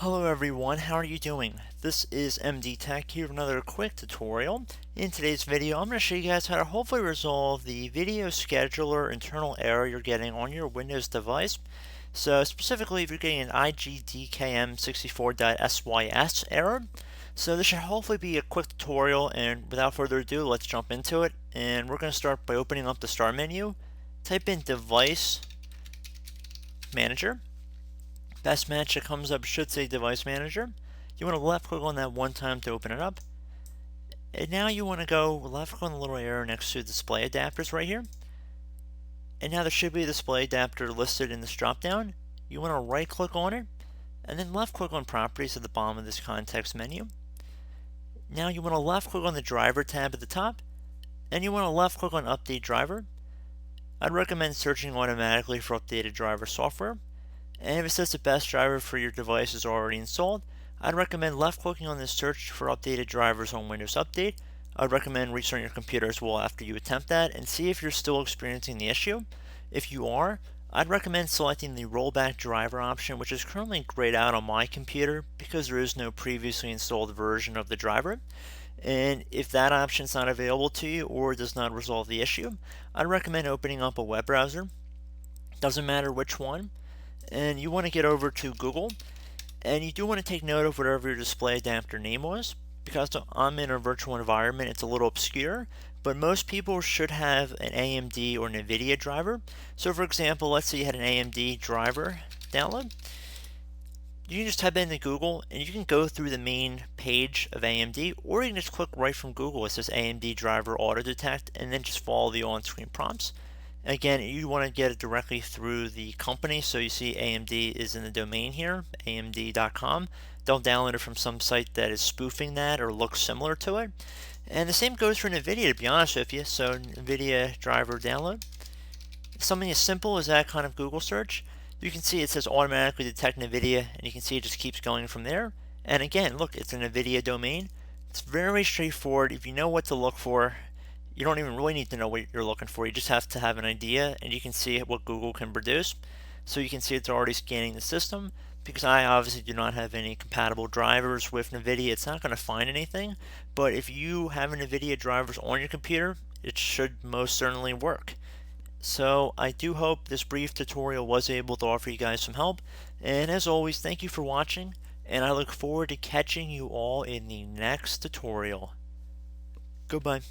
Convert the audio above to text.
Hello everyone, how are you doing? This is MD Tech here with another quick tutorial. In today's video, I'm going to show you guys how to hopefully resolve the video scheduler internal error you're getting on your Windows device. So specifically, if you're getting an IGDKM64.sys error. So this should hopefully be a quick tutorial, and without further ado, let's jump into it. And we're going to start by opening up the Start menu. Type in Device Manager. Best match that comes up should say Device Manager. You want to left click on that one time to open it up. And now you want to go left click on the little arrow next to display adapters right here. And now there should be a display adapter listed in this drop down. You want to right click on it and then left click on properties at the bottom of this context menu. Now you want to left click on the driver tab at the top and you want to left click on update driver. I'd recommend searching automatically for updated driver software. And if it says the best driver for your device is already installed, I'd recommend left clicking on this search for updated drivers on Windows Update. I'd recommend restarting your computer as well after you attempt that and see if you're still experiencing the issue. If you are, I'd recommend selecting the rollback driver option, which is currently grayed out on my computer because there is no previously installed version of the driver. And if that option is not available to you or does not resolve the issue, I'd recommend opening up a web browser. Doesn't matter which one. And you want to get over to Google, and you do want to take note of whatever your display adapter name was. Because I'm in a virtual environment, it's a little obscure, but most people should have an AMD or nvidia driver. So for example, let's say you had an AMD driver download. You can just type it into Google and you can go through the main page of AMD, or you can just click right from Google. It says AMD driver auto detect and then just follow the on-screen prompts. Again, you want to get it directly through the company, so you see AMD is in the domain here, amd.com. Don't download it from some site that is spoofing that or looks similar to it. And the same goes for NVIDIA, to be honest with you. So NVIDIA driver download. Something as simple as that kind of Google search. You can see it says automatically detect NVIDIA, and you can see it just keeps going from there. And again, look, it's an NVIDIA domain. It's very straightforward. If you know what to look for, you don't even really need to know what you're looking for. You just have to have an idea, and you can see what Google can produce. So you can see it's already scanning the system. Because I obviously do not have any compatible drivers with NVIDIA, it's not going to find anything. But if you have NVIDIA drivers on your computer, it should most certainly work. So I do hope this brief tutorial was able to offer you guys some help. And as always, thank you for watching, and I look forward to catching you all in the next tutorial. Goodbye.